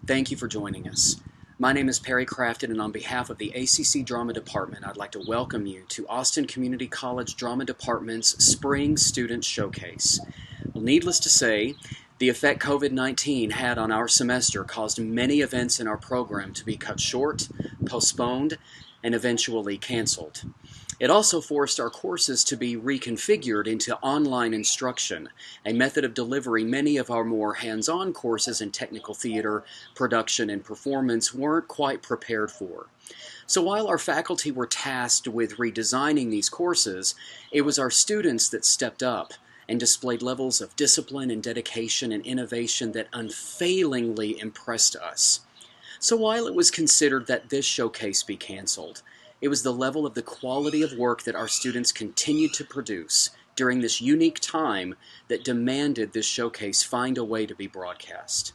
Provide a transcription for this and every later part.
Thank you for joining us. My name is Perry Crafton, and on behalf of the ACC Drama Department, I'd like to welcome you to Austin Community College Drama Department's Spring Student Showcase. Well, needless to say, the effect COVID-19 had on our semester caused many events in our program to be cut short, postponed, and eventually canceled. It also forced our courses to be reconfigured into online instruction, a method of delivery many of our more hands-on courses in technical theater, production, and performance weren't quite prepared for. So while our faculty were tasked with redesigning these courses, it was our students that stepped up and displayed levels of discipline and dedication and innovation that unfailingly impressed us. So while it was considered that this showcase be canceled, it was the level of the quality of work that our students continued to produce during this unique time that demanded this showcase find a way to be broadcast.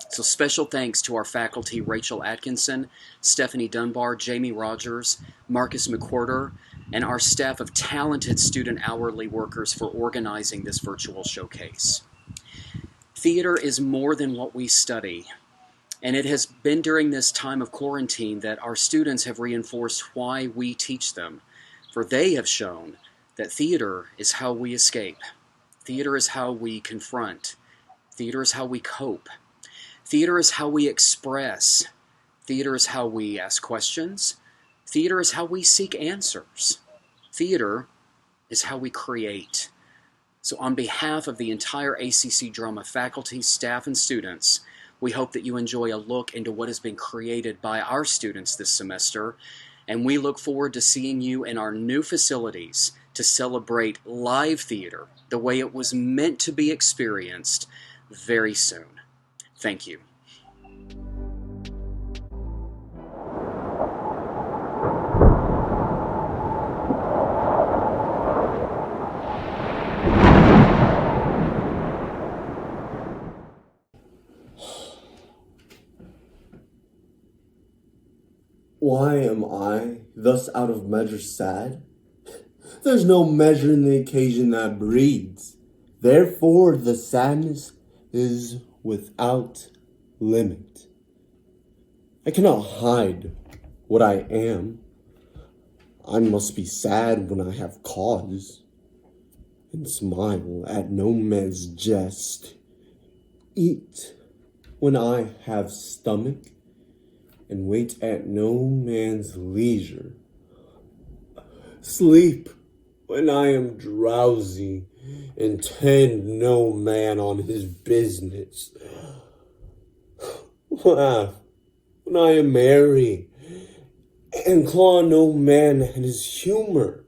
So special thanks to our faculty Rachel Atkinson, Stephanie Dunbar, Jamie Rogers, Marcus McWhorter, and our staff of talented student hourly workers for organizing this virtual showcase. Theater is more than what we study. And it has been during this time of quarantine that our students have reinforced why we teach them. For they have shown that theater is how we escape. Theater is how we confront. Theater is how we cope. Theater is how we express. Theater is how we ask questions. Theater is how we seek answers. Theater is how we create. So on behalf of the entire ACC Drama faculty, staff, and students, we hope that you enjoy a look into what has been created by our students this semester, and we look forward to seeing you in our new facilities to celebrate live theater the way it was meant to be experienced very soon. Thank you. Why am I thus out of measure sad? There's no measure in the occasion that breeds. Therefore the sadness is without limit. I cannot hide what I am. I must be sad when I have cause, and smile at no man's jest. Eat when I have stomach, and wait at no man's leisure. Sleep when I am drowsy, and tend no man on his business. Laugh when I am merry, and claw no man at his humor.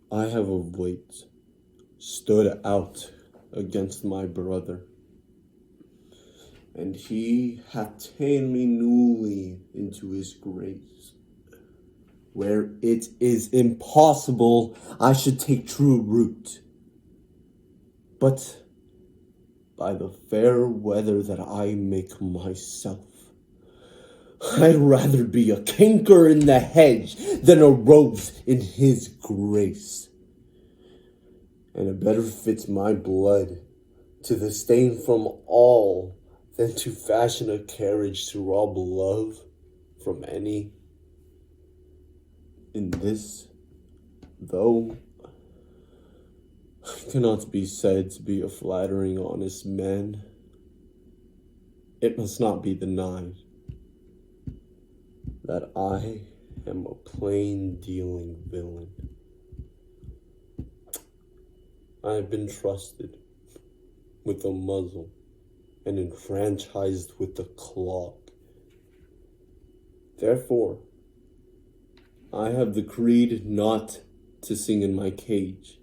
I have of late stood out against my brother, and he hath ta'en me newly into his grace, where it is impossible I should take true root. But by the fair weather that I make myself, I'd rather be a canker in the hedge than a rose in his grace. And it better fits my blood to the stain from all than to fashion a carriage to rob love from any. In this, though I cannot be said to be a flattering honest man, it must not be denied that I am a plain-dealing villain. I have been trusted with a muzzle and enfranchised with the clog. Therefore, I have decreed not to sing in my cage.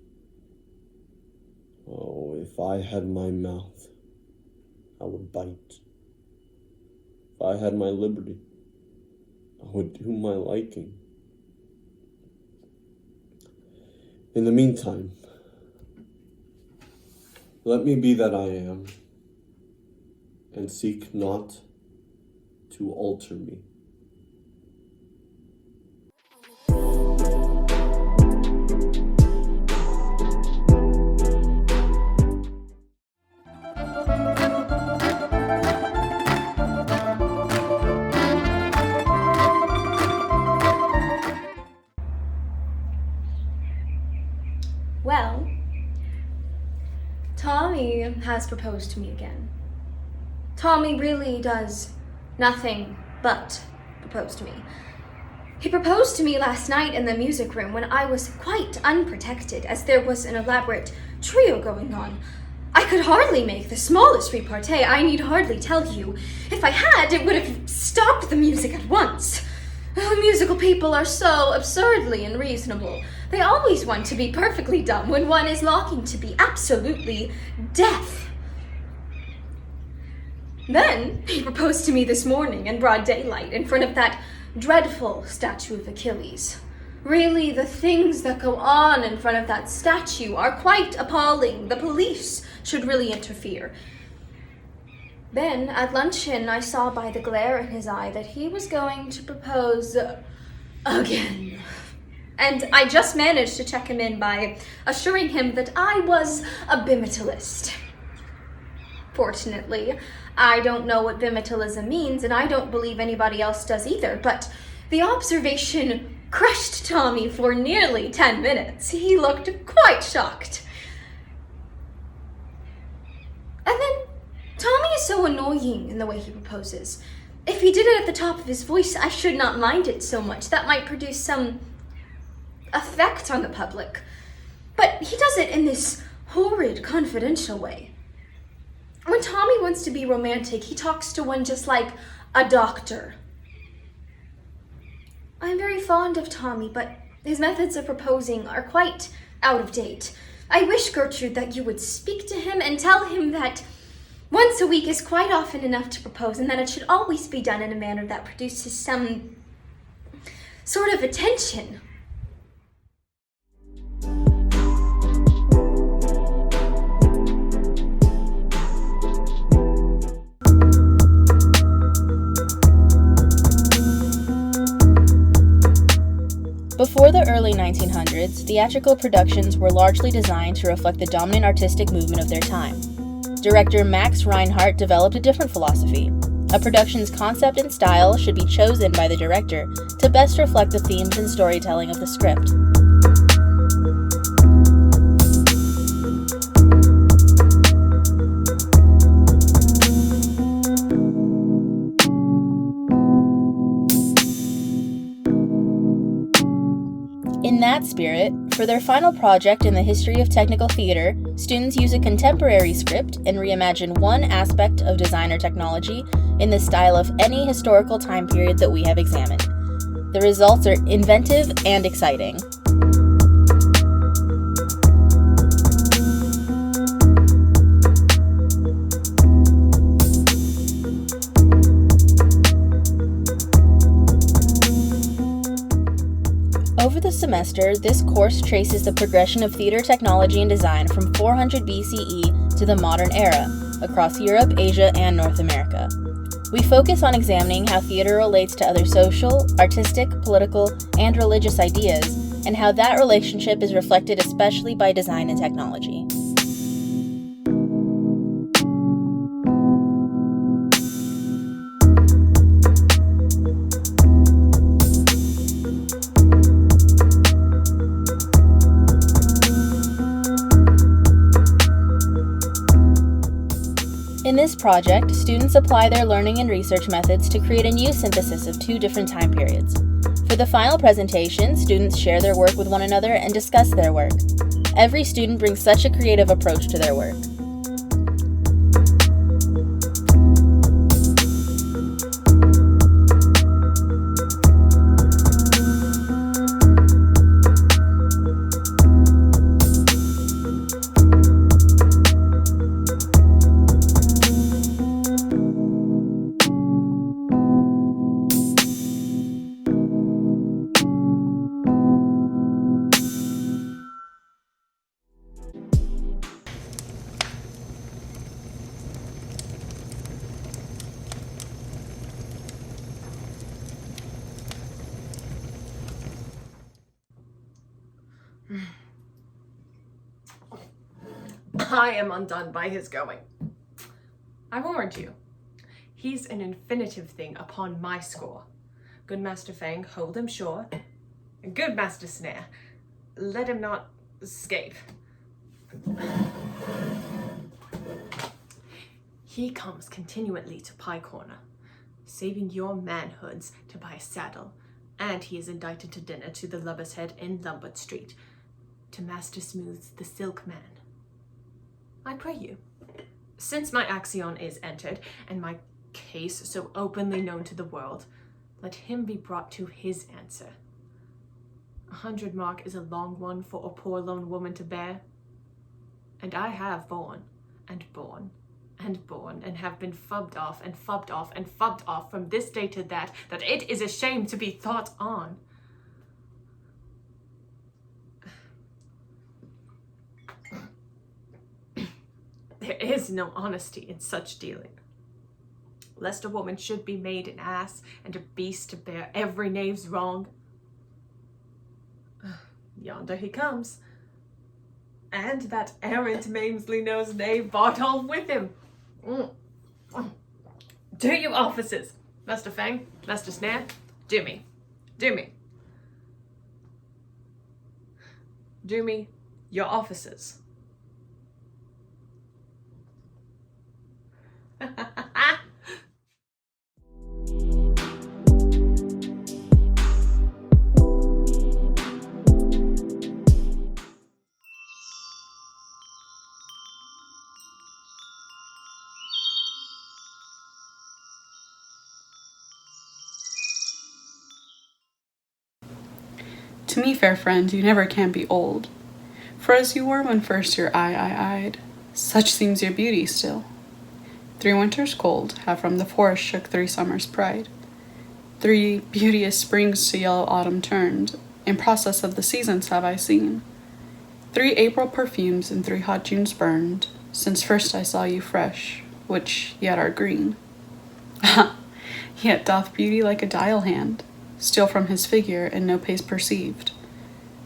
Oh, if I had my mouth, I would bite. If I had my liberty, I would do my liking. In the meantime, let me be that I am, and seek not to alter me. has proposed to me again. Tommy really does nothing but propose to me. He proposed to me last night in the music room when I was quite unprotected, as there was an elaborate trio going on. I could hardly make the smallest repartee, I need hardly tell you. If I had, it would have stopped the music at once. Musical people are so absurdly unreasonable. They always want to be perfectly dumb when one is longing to be absolutely deaf. Then he proposed to me this morning in broad daylight in front of that dreadful statue of Achilles. Really, the things that go on in front of that statue are quite appalling. The police should really interfere. Then, at luncheon, I saw by the glare in his eye that he was going to propose again. And I just managed to check him in by assuring him that I was a bimetallist. Fortunately, I don't know what bimetallism means, and I don't believe anybody else does either, but the observation crushed Tommy for nearly 10 minutes. He looked quite shocked. And then, Tommy is so annoying in the way he proposes. If he did it at the top of his voice, I should not mind it so much. That might produce some effect on the public. But he does it in this horrid, confidential way. When Tommy wants to be romantic, he talks to one just like a doctor. I'm very fond of Tommy, but his methods of proposing are quite out of date. I wish, Gertrude, that you would speak to him and tell him that once a week is quite often enough to propose, and that it should always be done in a manner that produces some sort of attention. Before the early 1900s, theatrical productions were largely designed to reflect the dominant artistic movement of their time. Director Max Reinhardt developed a different philosophy. A production's concept and style should be chosen by the director to best reflect the themes and storytelling of the script. In that spirit, for their final project in the history of technical theater, students use a contemporary script and reimagine one aspect of design or technology in the style of any historical time period that we have examined. The results are inventive and exciting. Over the semester, this course traces the progression of theater technology and design from 400 BCE to the modern era, across Europe, Asia, and North America. We focus on examining how theater relates to other social, artistic, political, and religious ideas, and how that relationship is reflected especially by design and technology. In this project, students apply their learning and research methods to create a new synthesis of two different time periods. For the final presentation, students share their work with one another and discuss their work. Every student brings such a creative approach to their work. I am undone by his going. I warned you. He's an infinitive thing upon my score. Good Master Fang, hold him sure. Good Master Snare, let him not escape. He comes continually to Pie Corner, saving your manhoods to buy a saddle, and he is invited to dinner to the Lubber's Head in Lombard Street, to Master Smooth's the Silk Man. I pray you, since my axion is entered, and my case so openly known to the world, let him be brought to his answer. 100 mark is a long one for a poor lone woman to bear, and I have borne, and borne, and borne, and have been fubbed off, and fubbed off, and fubbed off from this day to that it is a shame to be thought on. There is no honesty in such dealing, lest a woman should be made an ass and a beast to bear every knave's wrong. Yonder he comes, and that errant Mamesley-nosed knave Bartol with him. Do you officers, Master Fang, Master Snare, do me your officers. To me, fair friend, you never can be old. For as you were when first your eye I eyed, such seems your beauty still. 3 winters cold have from the forest shook 3 summers' pride. 3 beauteous springs to yellow autumn turned, in process of the seasons have I seen. 3 April perfumes and 3 hot Junes burned, since first I saw you fresh, which yet are green. Yet doth beauty like a dial hand steal from his figure, and no pace perceived.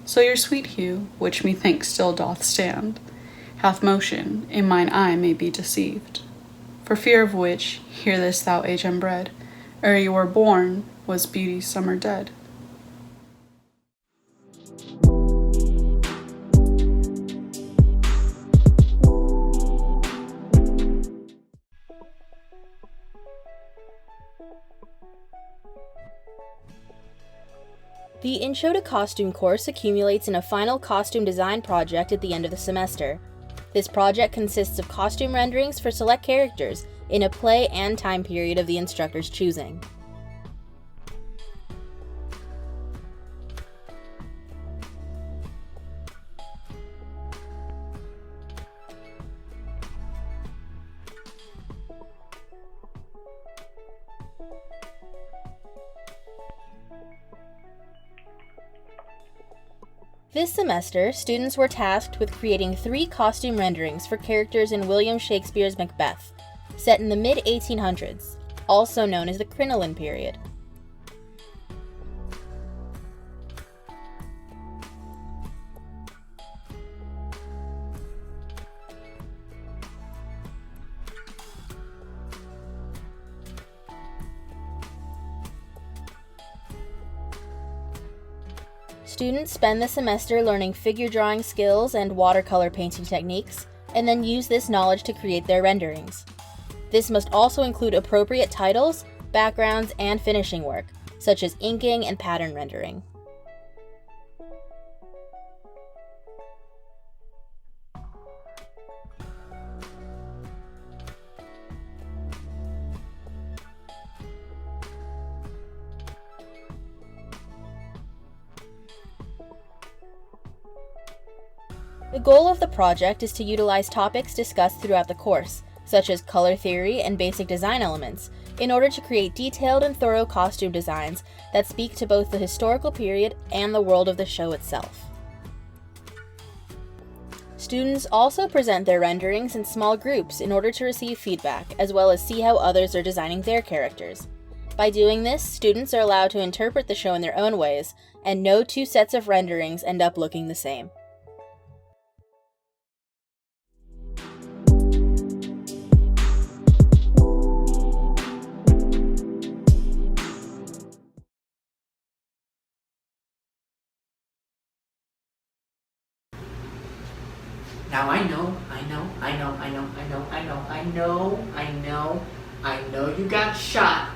So your sweet hue, which methinks still doth stand, hath motion, in mine eye may be deceived. For fear of which, hear this thou age unbred, ere you were born, was beauty's summer dead. The Intro to Costume course accumulates in a final costume design project at the end of the semester. This project consists of costume renderings for select characters in a play and time period of the instructor's choosing. This semester, students were tasked with creating 3 costume renderings for characters in William Shakespeare's Macbeth, set in the mid-1800s, also known as the Crinoline period. Students spend the semester learning figure drawing skills and watercolor painting techniques, and then use this knowledge to create their renderings. This must also include appropriate titles, backgrounds, and finishing work, such as inking and pattern rendering. The goal of the project is to utilize topics discussed throughout the course, such as color theory and basic design elements, in order to create detailed and thorough costume designs that speak to both the historical period and the world of the show itself. Students also present their renderings in small groups in order to receive feedback, as well as see how others are designing their characters. By doing this, students are allowed to interpret the show in their own ways, and no 2 sets of renderings end up looking the same. Now I know know you got shot,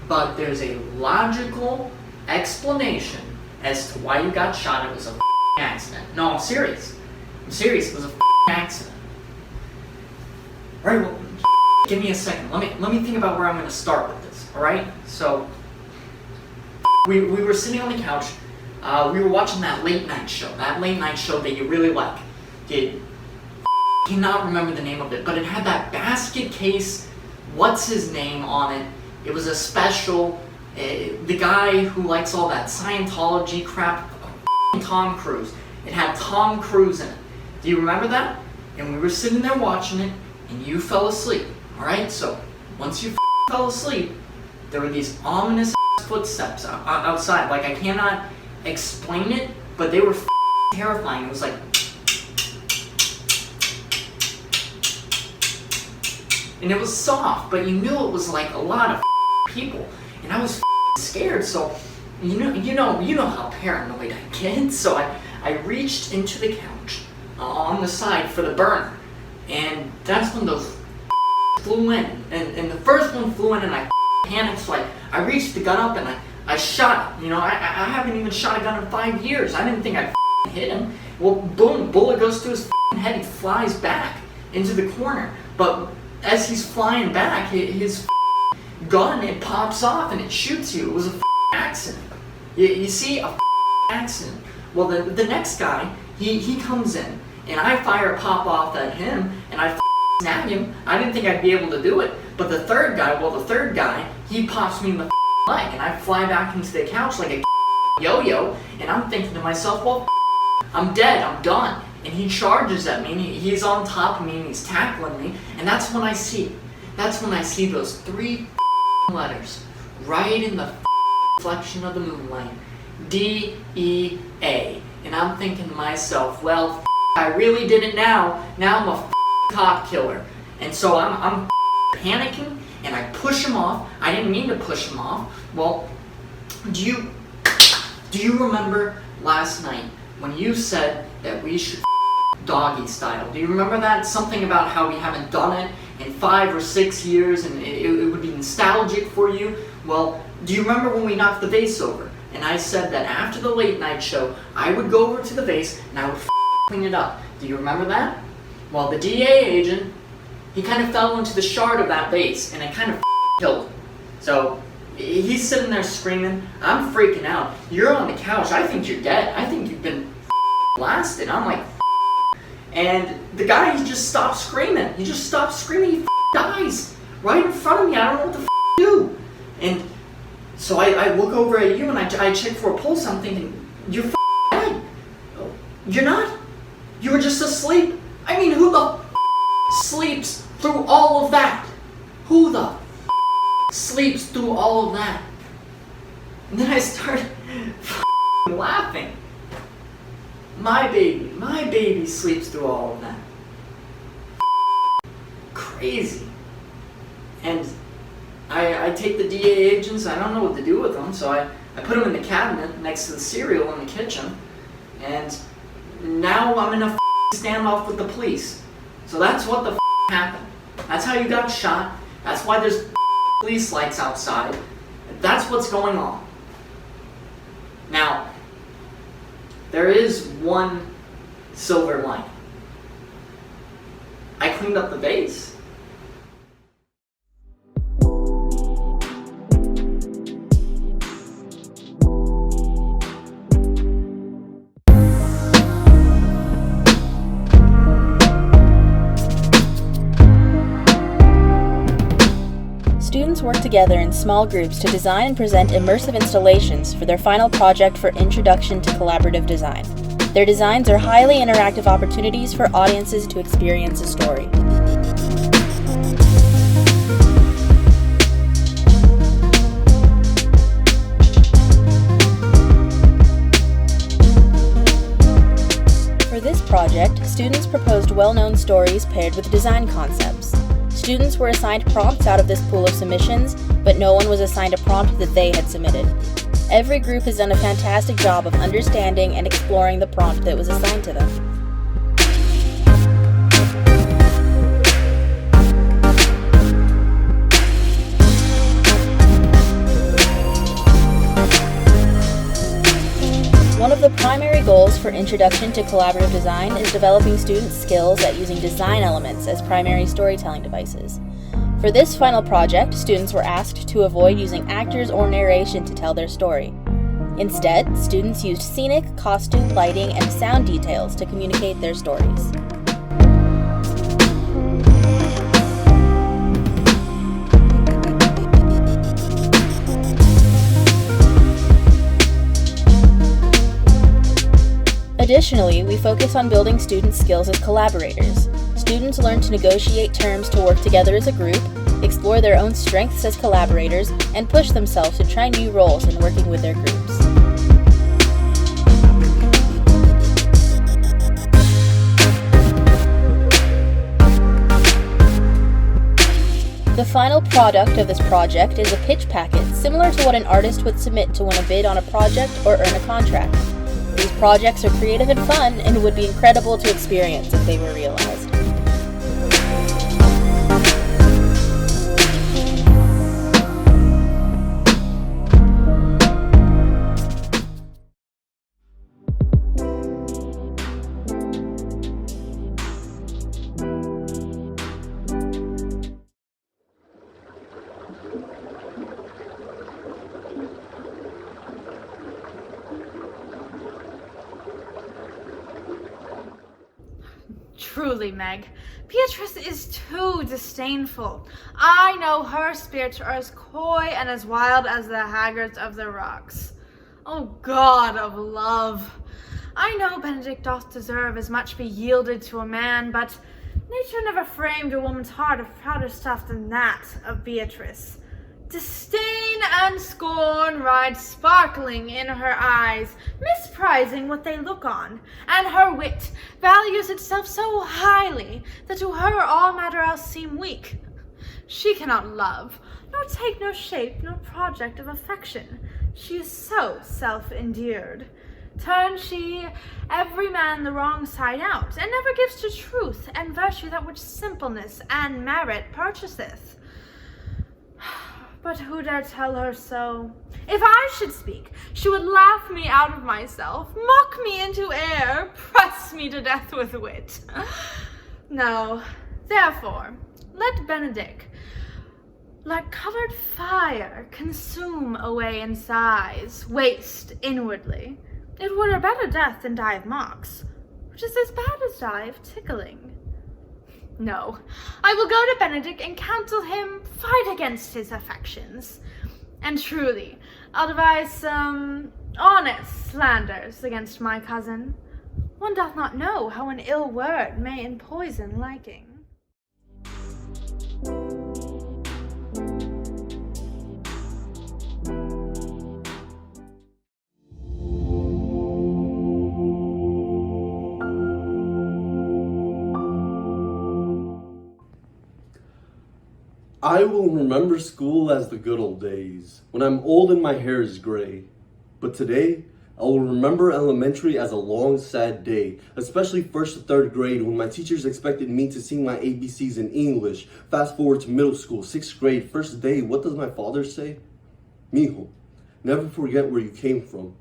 but there's a logical explanation as to why you got shot. It was a accident. No, I'm serious. It was a accident. Alright, well, give me a second. Let me think about where I'm going to start with this, alright? So, we were sitting on the couch. We were watching that late night show that you really like. I cannot remember the name of it, but it had that basket case, what's his name on it. It was a special, the guy who likes all that Scientology crap, Tom Cruise. It had Tom Cruise in it. Do you remember that? And we were sitting there watching it, and you fell asleep. Alright, so once you fell asleep, there were these ominous footsteps outside. Like, I cannot explain it, but they were terrifying. It was like, and it was soft, but you knew it was like a lot of people, and I was scared. So you know how paranoid I get. So I reached into the couch on the side for the burner, and that's when those flew in, and the first one flew in, and I panicked. So I reached the gun up and I shot it. I haven't even shot a gun in 5 years. I didn't think I'd hit him. Well, boom, bullet goes through his head. He flies back into the corner, but as he's flying back, his gun, it pops off and it shoots you. It was a accident. You see, a accident. Well, the next guy, he comes in, and I fire a pop off at him, and I snag him. I didn't think I'd be able to do it, but the third guy, he pops me in the leg, and I fly back into the couch like a yo-yo, and I'm thinking to myself, well, I'm dead, I'm done. And he charges at me, and he's on top of me, and he's tackling me, and that's when I see those 3 letters right in the reflection of the moonlight, D-E-A. And I'm thinking to myself, well, I really did it now. Now I'm a cop killer. And so I'm panicking, and I push him off. I didn't mean to push him off. Well, do you remember last night when you said that we should doggy style? Do you remember that? Something about how we haven't done it in 5 or 6 years, and it would be nostalgic for you. Well, do you remember when we knocked the vase over? And I said that after the late night show, I would go over to the vase and I would clean it up. Do you remember that? Well, the DA agent, he kind of fell into the shard of that vase, and it kind of killed him. So he's sitting there screaming. I'm freaking out. You're on the couch. I think you're dead. I think you've been blasted. I'm like, and the guy, he just stopped screaming. He dies right in front of me. I don't know what to do. And so I look over at you, and I check for a pulse. I'm thinking, you're dead. You're not. You were just asleep. I mean, who the sleeps through all of that? Who the sleeps through all of that? And then I started laughing. My baby sleeps through all of that. Crazy. And I take the DA agents, I don't know what to do with them, so I put them in the cabinet next to the cereal in the kitchen, and now I'm in a standoff with the police. So that's what the happened. That's how you got shot. That's why there's police lights outside. That's what's going on. Now, there is one silver lining. I cleaned up the vase. Students work together in small groups to design and present immersive installations for their final project for Introduction to Collaborative Design. Their designs are highly interactive opportunities for audiences to experience a story. For this project, students proposed well-known stories paired with design concepts. Students were assigned prompts out of this pool of submissions, but no one was assigned a prompt that they had submitted. Every group has done a fantastic job of understanding and exploring the prompt that was assigned to them. the primary goals for Introduction to Collaborative Design is developing students' skills at using design elements as primary storytelling devices. For this final project, students were asked to avoid using actors or narration to tell their story. Instead, students used scenic, costume, lighting, and sound details to communicate their stories. Additionally, we focus on building students' skills as collaborators. Students learn to negotiate terms to work together as a group, explore their own strengths as collaborators, and push themselves to try new roles in working with their groups. The final product of this project is a pitch packet similar to what an artist would submit to win a bid on a project or earn a contract. These projects are creative and fun and would be incredible to experience if they were realized. Truly, Meg, Beatrice is too disdainful. I know her spirits are as coy and as wild as the haggards of the rocks. O God of love! I know Benedict doth deserve as much be yielded to a man, but nature never framed a woman's heart of prouder stuff than that of Beatrice. Disdain and scorn ride sparkling in her eyes, misprizing what they look on, and her wit values itself so highly that to her all matter else seem weak. She cannot love, nor take no shape nor project of affection. She is so self-endeared. Turns she every man the wrong side out, and never gives to truth and virtue that which simpleness and merit purchaseth. But who dare tell her so? If I should speak, she would laugh me out of myself, mock me into air, press me to death with wit. No, therefore, let Benedict, like covered fire, consume away in sighs, waste inwardly. It were a better death than die of mocks, which is as bad as die of tickling. No, I will go to Benedict and counsel him fight against his affections. And truly, I'll devise some honest slanders against my cousin. One doth not know how an ill word may empoison liking. I will remember school as the good old days, when I'm old and my hair is gray. But today, I will remember elementary as a long, sad day, especially 1st to 3rd grade when my teachers expected me to sing my ABCs in English. Fast forward to middle school, 6th grade, first day, what does my father say? Mijo, never forget where you came from.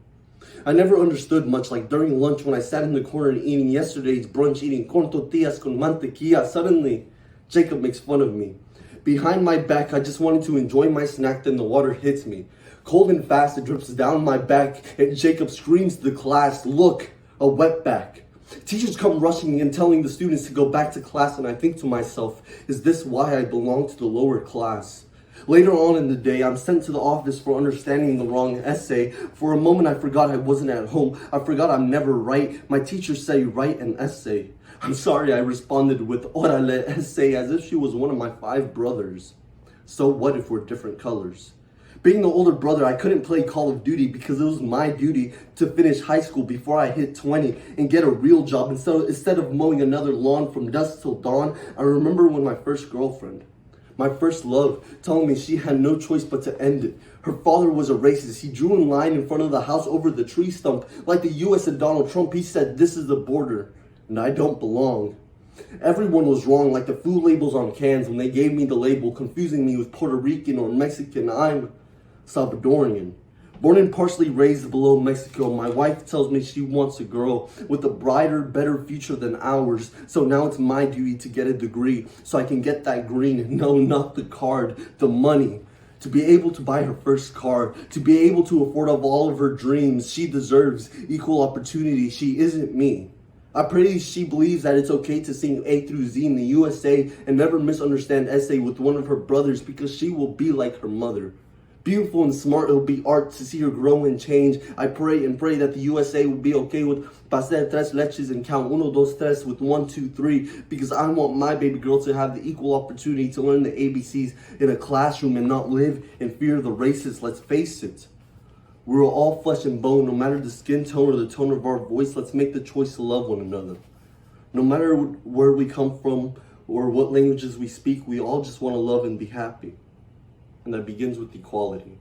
I never understood much, like during lunch when I sat in the corner eating yesterday's brunch, eating corn tortillas con mantequilla. Suddenly, Jacob makes fun of me. Behind my back, I just wanted to enjoy my snack, then the water hits me. Cold and fast, it drips down my back, and Jacob screams to the class, "Look, a wetback." Teachers come rushing and telling the students to go back to class, and I think to myself, is this why I belong to the lower class? Later on in the day, I'm sent to the office for understanding the wrong essay. For a moment, I forgot I wasn't at home. I forgot I'm never right. My teacher said, write an essay. I'm sorry, I responded with orale essay as if she was one of my 5 brothers. So what if we're different colors? Being the older brother, I couldn't play Call of Duty because it was my duty to finish high school before I hit 20 and get a real job. And so instead of mowing another lawn from dusk till dawn, I remember when my first girlfriend, my first love, telling me she had no choice but to end it. Her father was a racist. He drew a line in front of the house over the tree stump. Like the US and Donald Trump, he said, "This is the border, and I don't belong." Everyone was wrong, like the food labels on cans when they gave me the label, confusing me with Puerto Rican or Mexican. I'm Salvadorian. Born and partially raised below Mexico, my wife tells me she wants a girl with a brighter, better future than ours. So now it's my duty to get a degree so I can get that green, no, not the card, the money. To be able to buy her first car, to be able to afford all of her dreams. She deserves equal opportunity. She isn't me. I pray she believes that it's okay to sing A through Z in the USA and never misunderstand essay with one of her brothers because she will be like her mother. Beautiful and smart, it'll be art to see her grow and change. I pray and pray that the USA will be okay with pastel tres leches and count uno, dos, tres with 1, 2, 3 because I want my baby girl to have the equal opportunity to learn the ABCs in a classroom and not live in fear of the races. Let's face it. We're all flesh and bone, no matter the skin tone or the tone of our voice. Let's make the choice to love one another. No matter where we come from or what languages we speak, we all just want to love and be happy. And that begins with equality.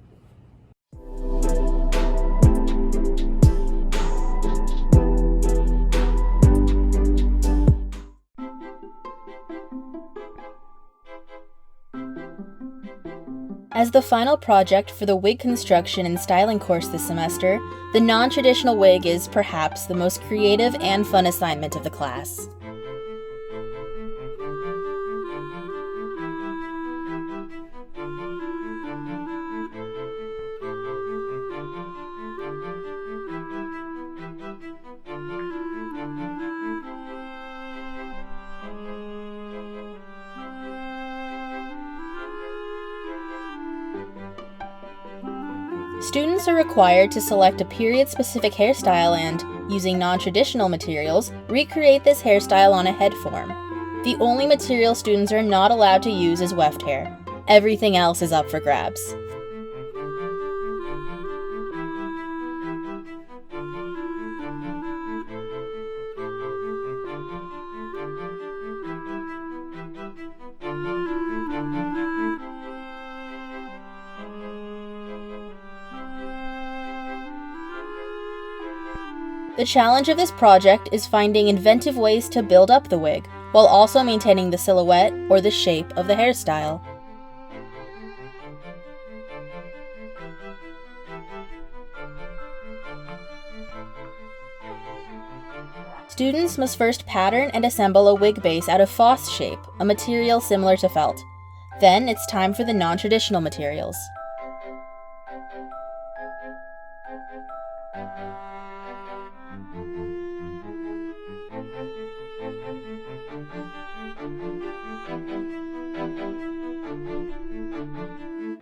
As the final project for the wig construction and styling course this semester, the non-traditional wig is perhaps the most creative and fun assignment of the class. Students are required to select a period-specific hairstyle and, using non-traditional materials, recreate this hairstyle on a head form. The only material students are not allowed to use is weft hair. Everything else is up for grabs. The challenge of this project is finding inventive ways to build up the wig, while also maintaining the silhouette or the shape of the hairstyle. Students must first pattern and assemble a wig base out of foss shape, a material similar to felt. Then it's time for the non-traditional materials.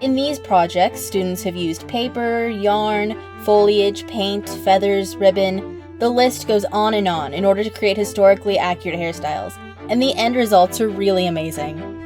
In these projects, students have used paper, yarn, foliage, paint, feathers, ribbon. The list goes on in order to create historically accurate hairstyles, and the end results are really amazing.